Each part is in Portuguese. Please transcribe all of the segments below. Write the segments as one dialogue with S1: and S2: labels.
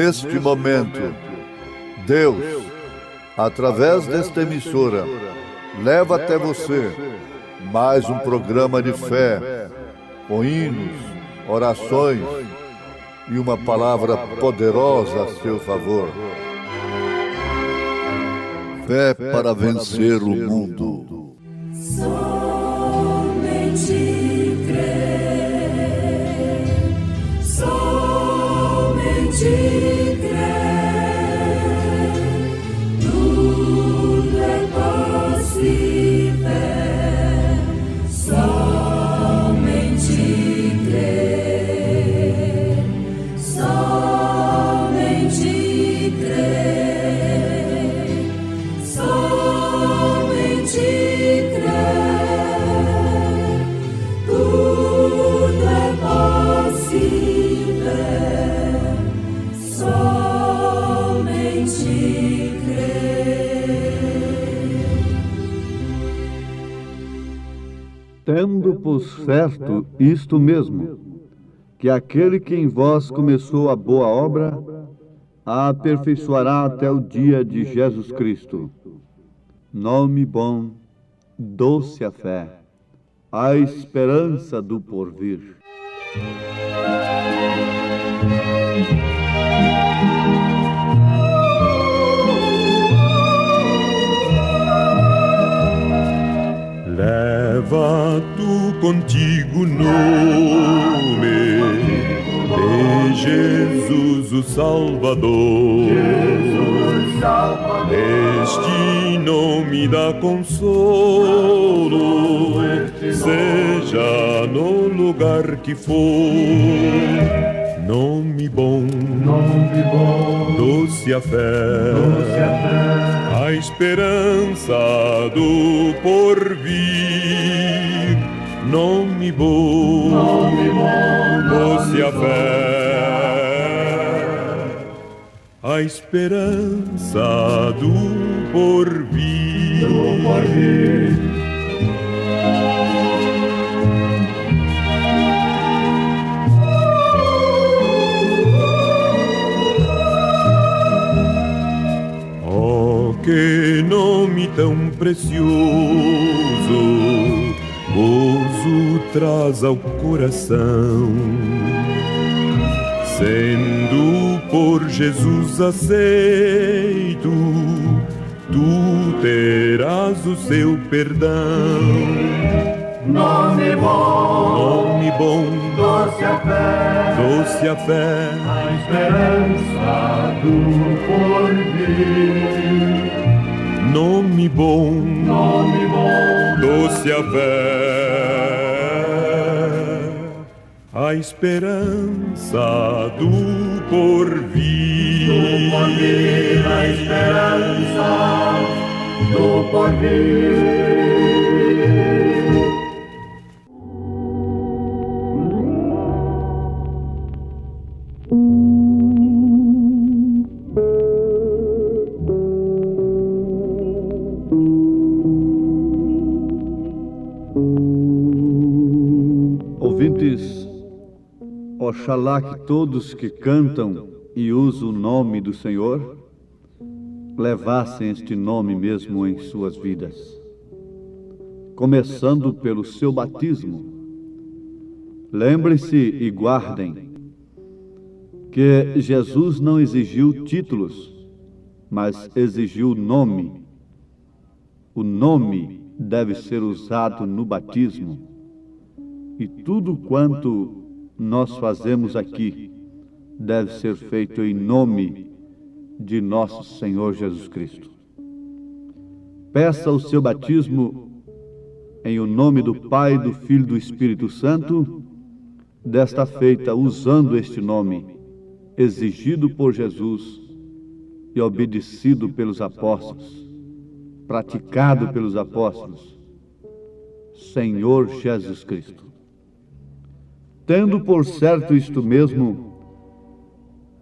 S1: neste momento, Deus, através desta emissora, leva até você mais um programa de fé, com hinos, orações e uma palavra poderosa a seu favor. Fé para vencer o mundo.
S2: Somente crer, somente crer, tudo é possível, somente crer, somente crer, somente crer, tudo é possível, somente crer.
S3: Tendo por certo isto mesmo, que aquele que em vós começou a boa obra, a aperfeiçoará até o dia de Jesus Cristo. Nome bom, doce a fé, a esperança do porvir.
S4: Leva tu contigo o nome de Jesus o Salvador. Este nome dá consolo, seja no lugar que for. Nome bom, doce a fé, a esperança do porvir. Nome bom, doce a fé, a esperança do porvir. Que nome tão precioso, gozo traz ao coração. Sendo por Jesus aceito, tu terás o seu perdão.
S2: Nome bom,
S4: doce a fé,
S2: a esperança do porvir.
S4: Nome bom, doce a fé, a esperança do porvir.
S2: A esperança do porvir.
S3: Ouvintes, oxalá que todos que cantam e usam o nome do Senhor levassem este nome mesmo em suas vidas, começando pelo seu batismo. Lembrem-se e guardem que Jesus não exigiu títulos, mas exigiu o nome. O nome deve ser usado no batismo. E tudo quanto nós fazemos aqui deve ser feito em nome de nosso Senhor Jesus Cristo. Peça o seu batismo em o nome do Pai, do Filho e do Espírito Santo, desta feita usando este nome, exigido por Jesus e obedecido pelos apóstolos, praticado pelos apóstolos, Senhor Jesus Cristo. Tendo por certo isto mesmo,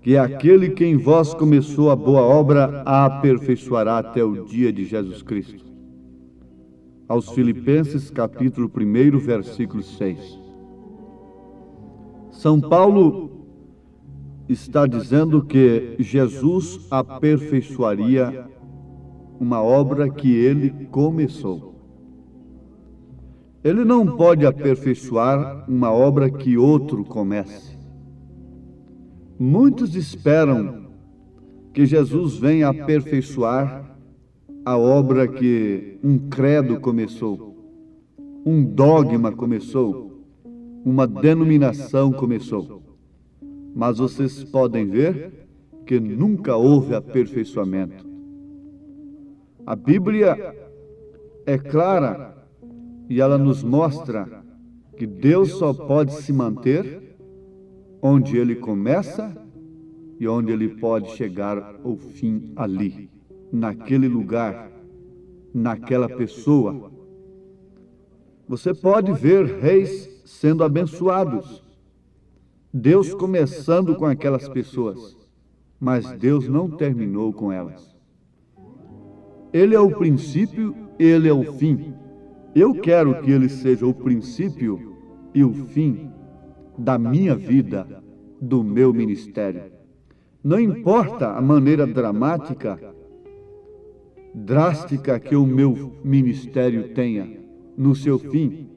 S3: que aquele que em vós começou a boa obra a aperfeiçoará até o dia de Jesus Cristo. Aos Filipenses, capítulo 1, versículo 6. São Paulo está dizendo que Jesus aperfeiçoaria uma obra que ele começou. Ele não pode aperfeiçoar uma obra que outro comece. Muitos esperam que Jesus venha aperfeiçoar a obra que um credo começou, um dogma começou, uma denominação começou. Mas vocês podem ver que nunca houve aperfeiçoamento. A Bíblia é clara e ela nos mostra que Deus só pode se manter onde Ele começa e onde Ele pode chegar ao fim ali, naquele lugar, naquela pessoa. Você pode ver reis sendo abençoados, Deus começando com aquelas pessoas, mas Deus não terminou com elas. Ele é o princípio, Ele é o fim. Eu quero que Ele seja o princípio e o fim da minha vida, do meu ministério. Não importa a maneira drástica que o meu ministério tenha no seu fim.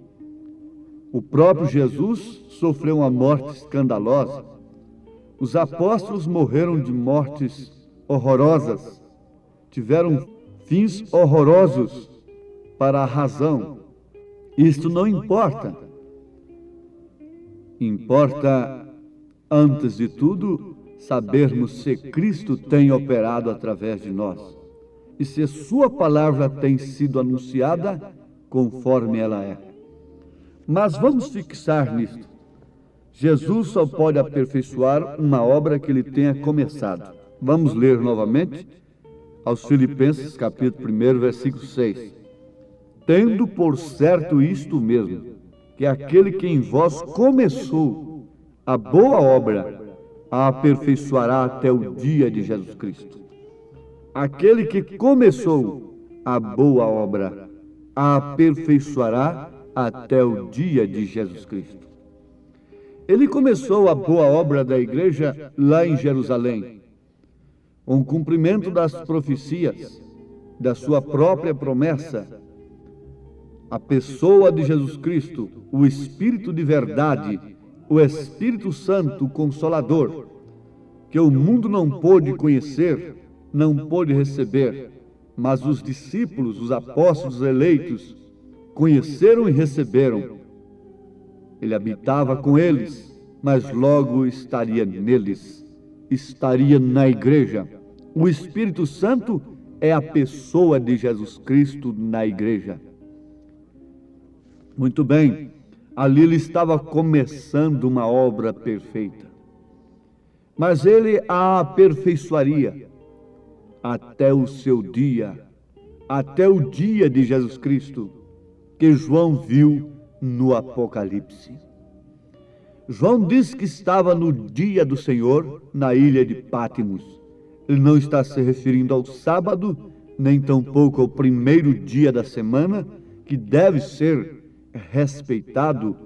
S3: O próprio Jesus sofreu uma morte escandalosa. Os apóstolos morreram de mortes horrorosas, tiveram fins horrorosos para a razão. Isto não importa. Importa, antes de tudo, sabermos se Cristo tem operado através de nós e se sua palavra tem sido anunciada conforme ela é. Mas vamos fixar nisto. Jesus só pode aperfeiçoar uma obra que Ele tenha começado. Vamos ler novamente aos Filipenses, capítulo 1, versículo 6. Tendo por certo isto mesmo, que aquele que em vós começou a boa obra, a aperfeiçoará até o dia de Jesus Cristo. Aquele que começou a boa obra, a aperfeiçoará até o dia de Jesus Cristo. Ele começou a boa obra da igreja lá em Jerusalém, com o cumprimento das profecias, da sua própria promessa. A pessoa de Jesus Cristo, o Espírito de verdade, o Espírito Santo, o Consolador, que o mundo não pôde conhecer, não pôde receber, mas os discípulos, os apóstolos eleitos, conheceram e receberam. Ele habitava com eles, mas logo estaria neles, estaria na igreja. O Espírito Santo é a pessoa de Jesus Cristo na igreja. Muito bem, ali ele estava começando uma obra perfeita, mas ele a aperfeiçoaria até o seu dia, até o dia de Jesus Cristo, que João viu no Apocalipse. João diz que estava no dia do Senhor na ilha de Pátimos. Ele não está se referindo ao sábado, nem tampouco ao primeiro dia da semana, que deve ser respeitado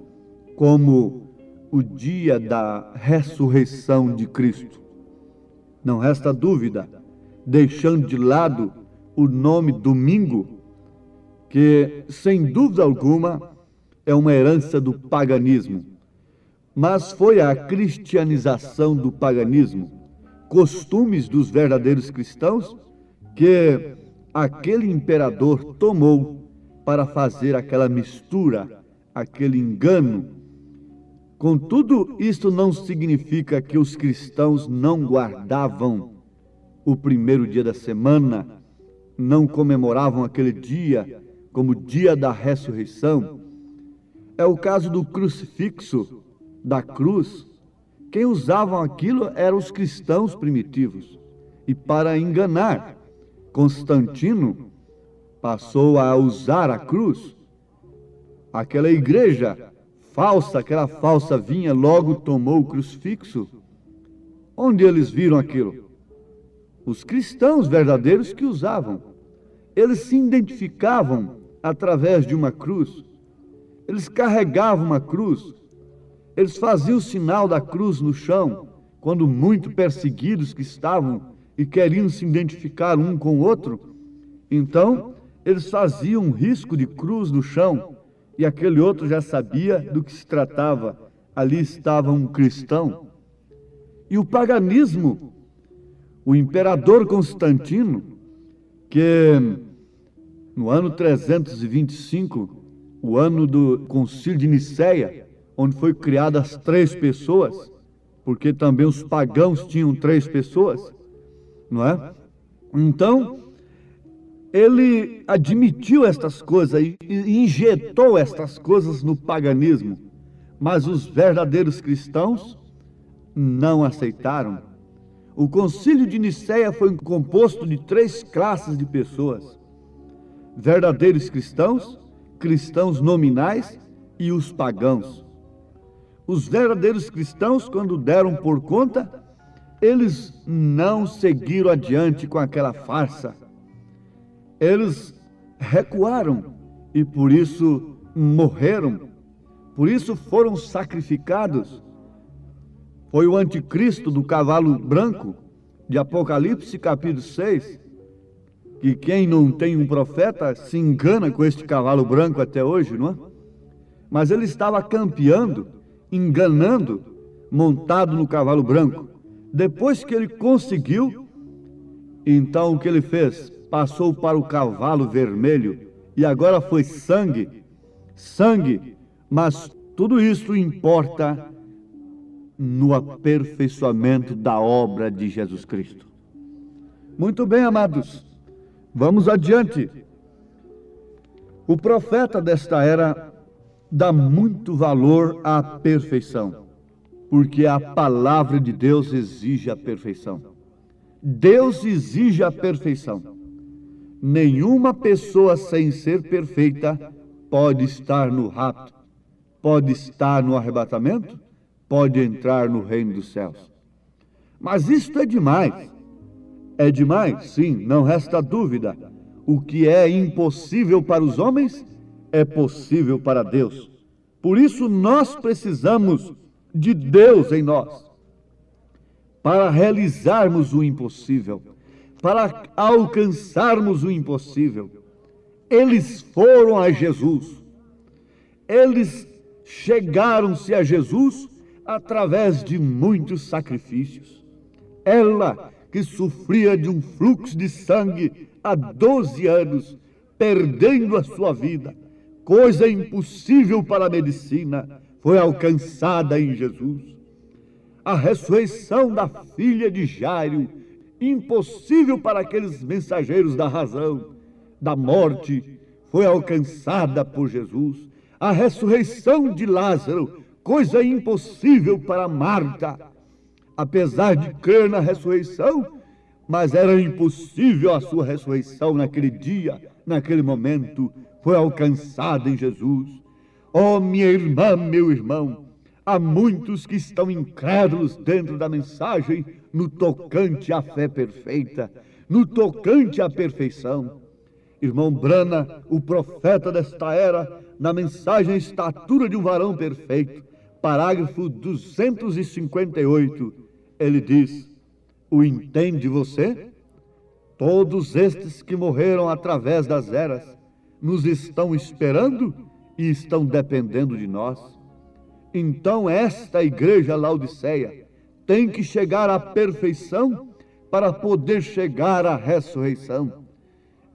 S3: como o dia da ressurreição de Cristo. Não resta dúvida, deixando de lado o nome domingo, que, sem dúvida alguma, é uma herança do paganismo. Mas foi a cristianização do paganismo, costumes dos verdadeiros cristãos, que aquele imperador tomou para fazer aquela mistura, aquele engano. Contudo, isto não significa que os cristãos não guardavam o primeiro dia da semana, não comemoravam aquele dia como dia da ressurreição. É o caso do crucifixo, da cruz. Quem usavam aquilo eram os cristãos primitivos. E para enganar, Constantino passou a usar a cruz. Aquela igreja falsa, aquela falsa vinha, logo tomou o crucifixo. Onde eles viram aquilo? Os cristãos verdadeiros que usavam. Eles se identificavam através de uma cruz. Eles carregavam uma cruz. Eles faziam o sinal da cruz no chão, quando muito perseguidos que estavam e queriam se identificar um com o outro, então eles faziam um risco de cruz no chão e aquele outro já sabia do que se tratava. Ali estava um cristão. E o paganismo, o imperador Constantino, que no ano 325, o ano do Concílio de Nicéia, onde foi criadas 3 pessoas, porque também os pagãos tinham 3 pessoas, não é? Então, ele admitiu estas coisas e injetou estas coisas no paganismo, mas os verdadeiros cristãos não aceitaram. O Concílio de Nicéia foi composto de 3 classes de pessoas: verdadeiros cristãos, cristãos nominais e os pagãos. Os verdadeiros cristãos, quando deram por conta, eles não seguiram adiante com aquela farsa. Eles recuaram e por isso morreram, por isso foram sacrificados. Foi o anticristo do cavalo branco, de Apocalipse capítulo 6, que quem não tem um profeta se engana com este cavalo branco até hoje, não é? Mas ele estava campeando, enganando, montado no cavalo branco. Depois que ele conseguiu, então o que ele fez? Passou para o cavalo vermelho e agora foi sangue, mas tudo isso importa no aperfeiçoamento da obra de Jesus Cristo. Muito bem, amados, vamos adiante. O profeta desta era dá muito valor à perfeição, porque a palavra de Deus exige a perfeição. Deus exige a perfeição. Nenhuma pessoa sem ser perfeita pode estar no rapto, pode estar no arrebatamento, pode entrar no reino dos céus. Mas isto é demais. É demais, sim, não resta dúvida. O que é impossível para os homens é possível para Deus. Por isso nós precisamos de Deus em nós, para realizarmos o impossível, para alcançarmos o impossível. Eles foram a Jesus. Eles chegaram-se a Jesus através de muitos sacrifícios. Ela, que sofria de um fluxo de sangue há 12 anos, perdendo a sua vida, coisa impossível para a medicina, foi alcançada em Jesus. A ressurreição da filha de Jairo, impossível para aqueles mensageiros da razão, da morte, foi alcançada por Jesus. A ressurreição de Lázaro, coisa impossível para Marta, apesar de crer na ressurreição, mas era impossível a sua ressurreição naquele dia, naquele momento, foi alcançada em Jesus. Oh, minha irmã, meu irmão, há muitos que estão incrédulos dentro da mensagem no tocante à fé perfeita, no tocante à perfeição. Irmão Brana, o profeta desta era, na mensagem Estatura de um Varão Perfeito, parágrafo 258, ele diz: o entende você? Todos estes que morreram através das eras nos estão esperando e estão dependendo de nós. Então esta igreja Laodiceia tem que chegar à perfeição para poder chegar à ressurreição.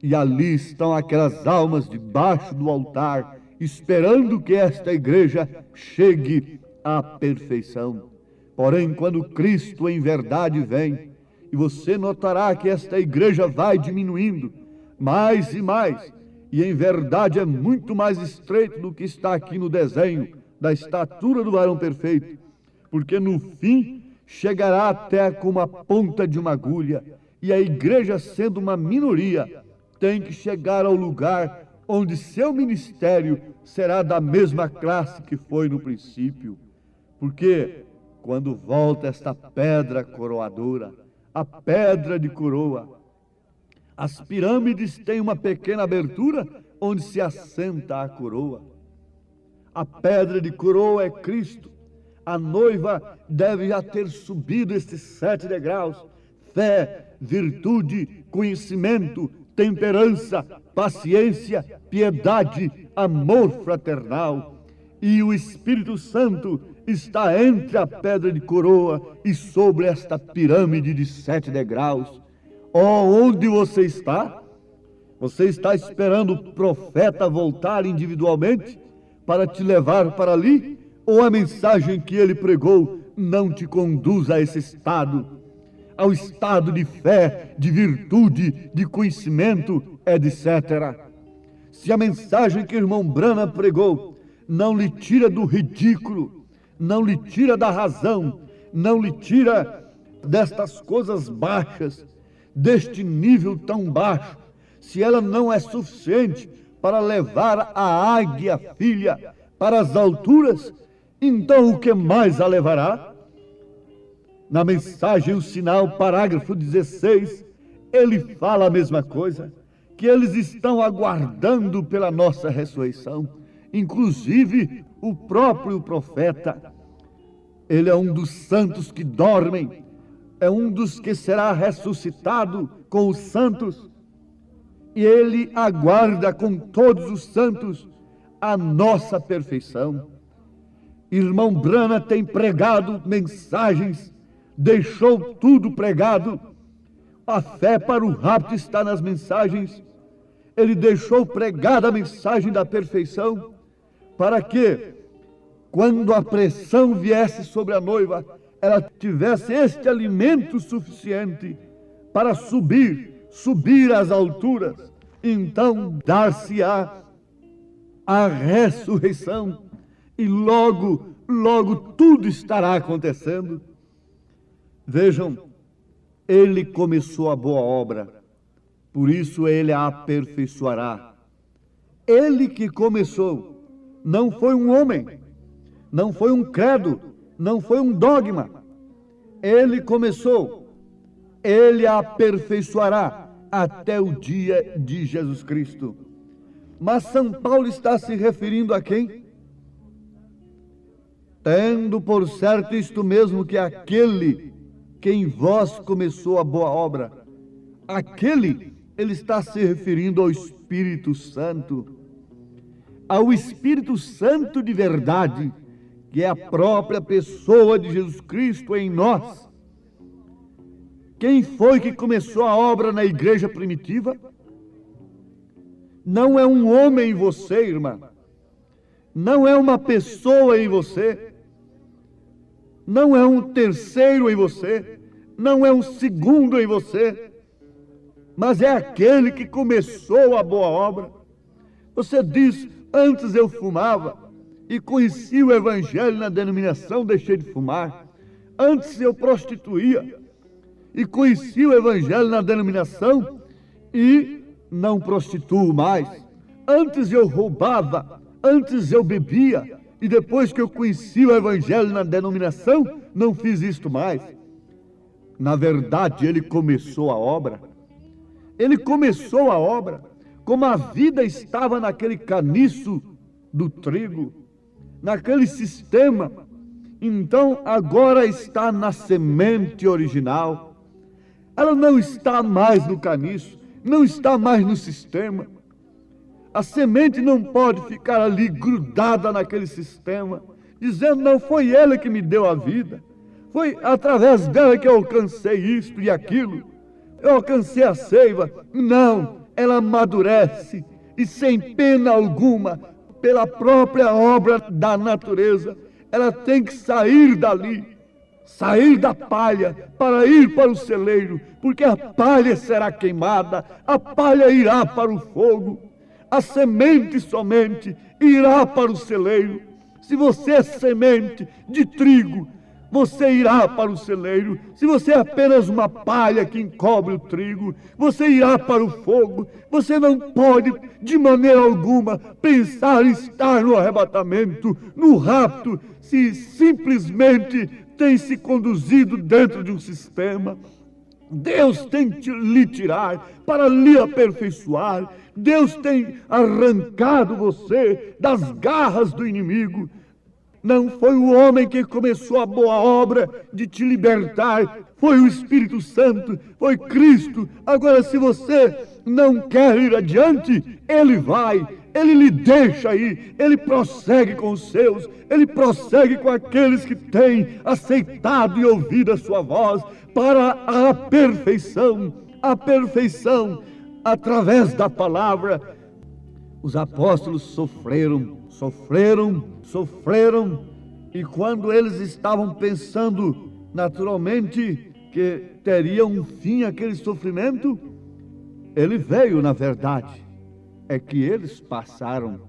S3: E ali estão aquelas almas debaixo do altar, esperando que esta igreja chegue à perfeição. Porém, quando Cristo em verdade vem, e você notará que esta igreja vai diminuindo mais e mais, e em verdade é muito mais estreito do que está aqui no desenho da estatura do varão perfeito, porque no fim chegará até como a ponta de uma agulha, e a igreja, sendo uma minoria, tem que chegar ao lugar onde seu ministério será da mesma classe que foi no princípio. Porque quando volta esta pedra coroadora, a pedra de coroa, as pirâmides têm uma pequena abertura onde se assenta a coroa. A pedra de coroa é Cristo. A noiva deve já ter subido estes 7 degraus: fé, virtude, conhecimento, temperança, paciência, piedade, amor fraternal. E o Espírito Santo está entre a pedra de coroa e sobre esta pirâmide de 7 degraus. Onde você está? Você está esperando o profeta voltar individualmente para te levar para ali? Ou a mensagem que ele pregou não te conduz a esse estado? Ao estado de fé, de virtude, de conhecimento, etc. Se a mensagem que o irmão Branham pregou não lhe tira do ridículo, não lhe tira da razão, não lhe tira destas coisas baixas, deste nível tão baixo, se ela não é suficiente para levar a águia filha para as alturas, então o que mais a levará? Na mensagem, o sinal, parágrafo 16, ele fala a mesma coisa, que eles estão aguardando pela nossa ressurreição. Inclusive, o próprio profeta, ele é um dos santos que dormem, é um dos que será ressuscitado com os santos, e ele aguarda com todos os santos a nossa perfeição. Irmão Branham tem pregado mensagens, deixou tudo pregado. A fé para o rapto está nas mensagens. Ele deixou pregada a mensagem da perfeição, para que, quando a pressão viesse sobre a noiva, ela tivesse este alimento suficiente para subir às alturas. Então dar-se-á a ressurreição, e logo tudo estará acontecendo. Vejam, ele começou a boa obra, por isso ele a aperfeiçoará. Ele que começou, não foi um homem, não foi um credo, não foi um dogma. Ele começou, ele a aperfeiçoará até o dia de Jesus Cristo. Mas São Paulo está se referindo a quem? Tendo por certo isto mesmo, que aquele que em vós começou a boa obra, aquele, ele está se referindo ao Espírito Santo, ao Espírito Santo de verdade, que é a própria pessoa de Jesus Cristo em nós. Quem foi que começou a obra na igreja primitiva? Não é um homem em você, irmã. Não é uma pessoa em você. Não é um terceiro em você. Não é um segundo em você. Mas é aquele que começou a boa obra. Você diz: antes eu fumava e conheci o evangelho na denominação, deixei de fumar. Antes eu prostituía e conheci o evangelho na denominação e não prostituo mais. Antes eu roubava, antes eu bebia, e depois que eu conheci o evangelho na denominação, não fiz isto mais. Na verdade, ele começou a obra. Ele começou a obra, como a vida estava naquele caniço do trigo, naquele sistema. Então agora está na semente original. Ela não está mais no caniço, não está mais no sistema. A semente não pode ficar ali grudada naquele sistema, dizendo: não foi ele que me deu a vida, foi através dela que eu alcancei isto e aquilo, eu alcancei a seiva. Não, ela amadurece e sem pena alguma, pela própria obra da natureza, ela tem que sair dali, sair da palha para ir para o celeiro, porque a palha será queimada, a palha irá para o fogo, a semente somente irá para o celeiro. Se você é semente de trigo, você irá para o celeiro. Se você é apenas uma palha que encobre o trigo, você irá para o fogo. Você não pode, de maneira alguma, pensar em estar no arrebatamento, no rapto, se simplesmente tem se conduzido dentro de um sistema. Deus tem que lhe tirar para lhe aperfeiçoar. Deus tem arrancado você das garras do inimigo. Não foi o homem que começou a boa obra de te libertar, foi o Espírito Santo, foi Cristo. Agora, se você não quer ir adiante, Ele vai, Ele lhe deixa ir, Ele prossegue com os seus, Ele prossegue com aqueles que têm aceitado e ouvido a sua voz para a perfeição, através da palavra. Os apóstolos sofreram, e quando eles estavam pensando naturalmente que teria um fim aquele sofrimento, ele veio, na verdade. É que eles passaram,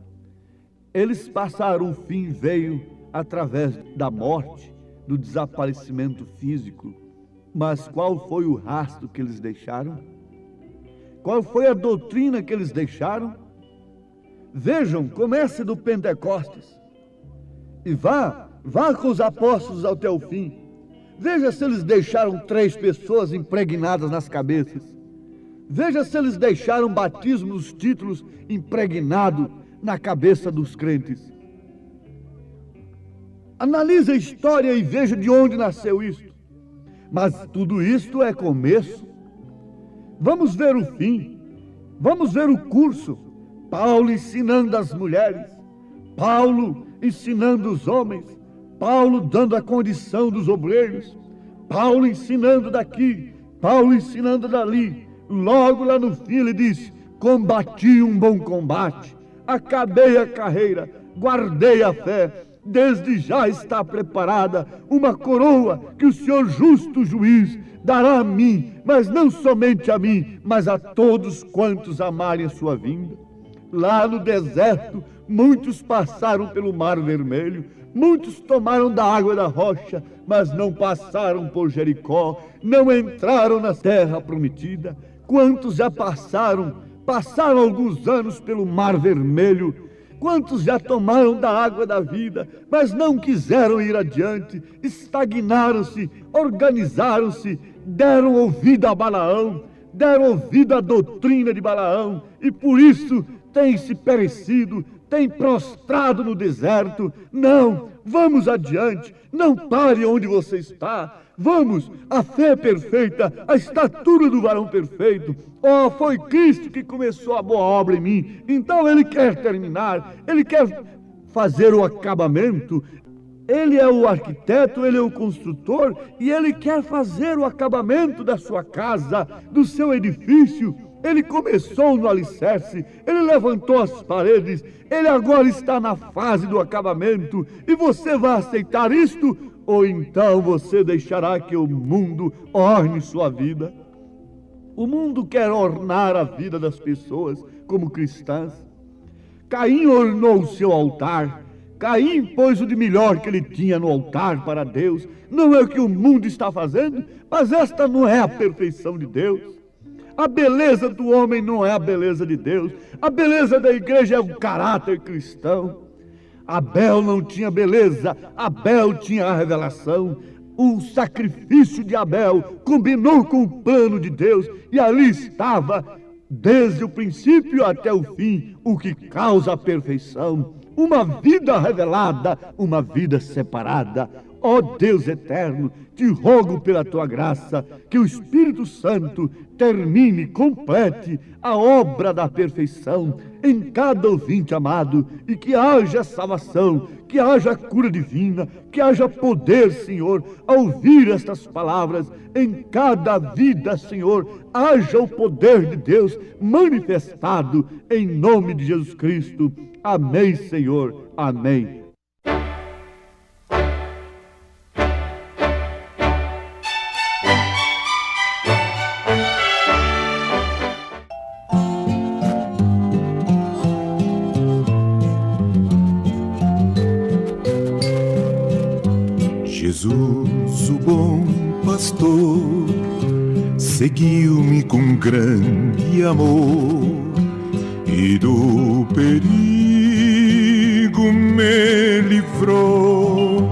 S3: o fim veio através da morte, do desaparecimento físico. Mas qual foi o rastro que eles deixaram? Qual foi a doutrina que eles deixaram? Vejam, comece do Pentecostes e vá com os apóstolos até o fim. Veja se eles deixaram 3 pessoas impregnadas nas cabeças. Veja se eles deixaram batismo nos títulos impregnado na cabeça dos crentes. Analise a história e veja de onde nasceu isto. Mas tudo isto é começo. Vamos ver o fim. Vamos ver o curso. Paulo ensinando as mulheres, Paulo ensinando os homens, Paulo dando a condição dos obreiros, Paulo ensinando daqui, Paulo ensinando dali. Logo lá no fim ele diz: combati um bom combate, acabei a carreira, guardei a fé. Desde já está preparada uma coroa que o Senhor justo juiz dará a mim, mas não somente a mim, mas a todos quantos amarem a sua vinda. Lá no deserto, muitos passaram pelo Mar Vermelho, muitos tomaram da água da rocha, mas não passaram por Jericó, não entraram na terra prometida. Quantos já passaram alguns anos pelo Mar Vermelho? Quantos já tomaram da água da vida, mas não quiseram ir adiante, estagnaram-se, organizaram-se, deram ouvido a Balaão, deram ouvido à doutrina de Balaão, e por isso têm se perecido, têm prostrado no deserto. Não, vamos adiante, não pare onde você está. Vamos, a fé perfeita, a estatura do varão perfeito. Oh, foi Cristo que começou a boa obra em mim, então Ele quer terminar, Ele quer fazer o acabamento. Ele é o arquiteto, Ele é o construtor, e Ele quer fazer o acabamento da sua casa, do seu edifício. Ele começou no alicerce, Ele levantou as paredes, Ele agora está na fase do acabamento. E você vai aceitar isto? Ou então você deixará que o mundo orne sua vida? O mundo quer ornar a vida das pessoas como cristãs. Caim ornou o seu altar. Caim pôs o de melhor que ele tinha no altar para Deus. Não é o que o mundo está fazendo, mas esta não é a perfeição de Deus. A beleza do homem não é a beleza de Deus. A beleza da igreja é o caráter cristão. Abel não tinha beleza, Abel tinha a revelação. O sacrifício de Abel combinou com o plano de Deus, e ali estava, desde o princípio até o fim, o que causa a perfeição. Uma vida revelada, uma vida separada. Ó Deus eterno, te rogo pela tua graça, que o Espírito Santo termine, complete a obra da perfeição em cada ouvinte amado, e que haja salvação, que haja cura divina, que haja poder, Senhor, ao ouvir estas palavras. Em cada vida, Senhor, haja o poder de Deus manifestado em nome de Jesus Cristo. Amém, Senhor. Amém.
S5: Jesus, o bom pastor, seguiu-me com grande amor e do perigo me livrou.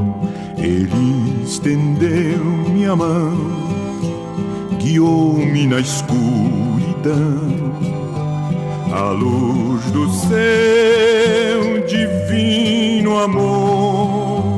S5: Ele estendeu-me a mão, guiou-me na escuridão, à luz do seu divino amor.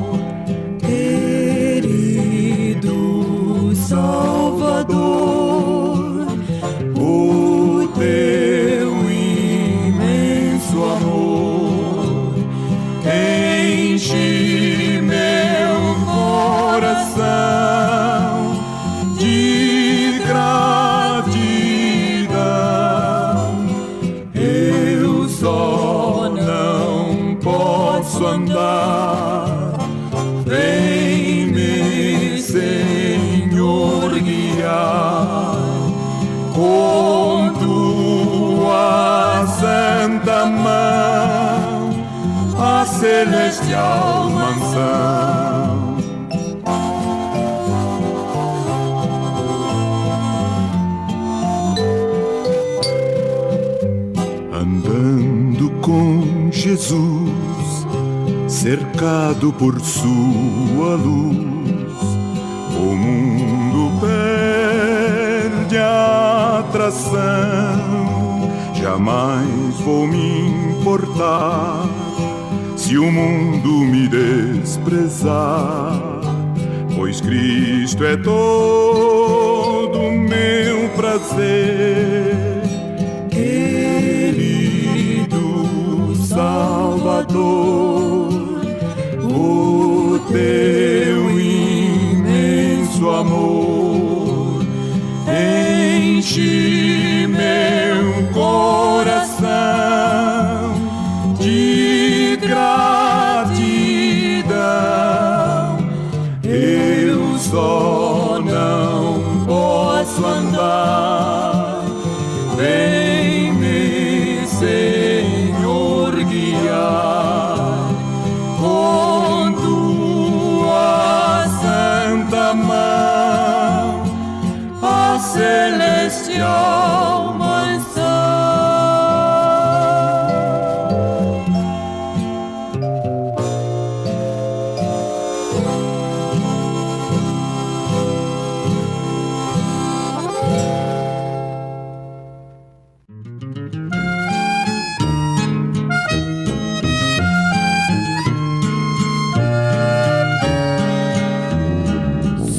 S5: celestial mansão. Andando com Jesus, cercado por sua luz, o mundo perde a atração. Jamais vou me importar se o mundo me desprezar, pois Cristo é todo meu prazer. Querido Salvador, o teu imenso amor enche meu coração de gratidão. Eu só não posso andar, vem-me, Senhor, guiar com tua santa mão, ó celestial mansão.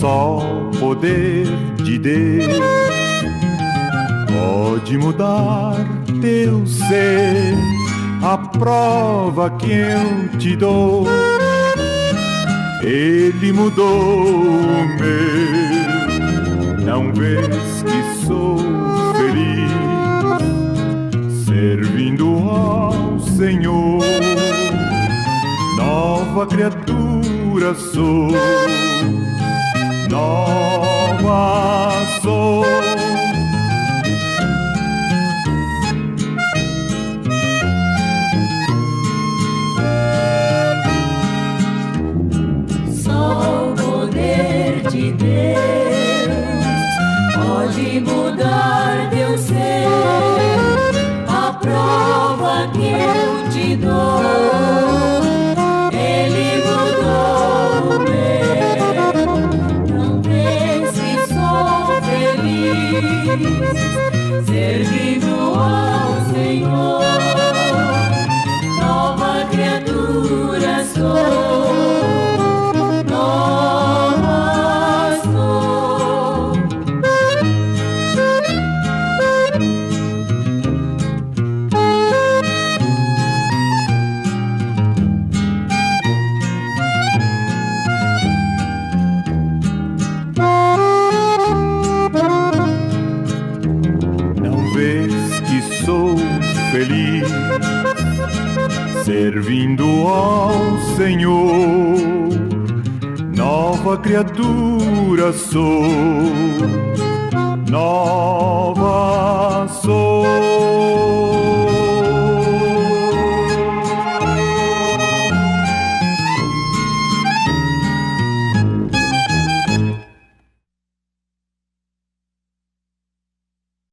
S5: Só o poder de Deus pode mudar teu ser. A prova que eu te dou, Ele mudou o meu. Não vês que sou feliz servindo ao Senhor. Nova criatura sou, nova sou.
S6: Só o poder de Deus pode mudar teu ser. A prova que eu te dou, Ele mudou o meu. Não vês que sou feliz servindo ao Senhor. Nova criatura sou, nova sou.
S5: Não vês que sou feliz servindo ao Senhor. Nova criatura sou, nova sou.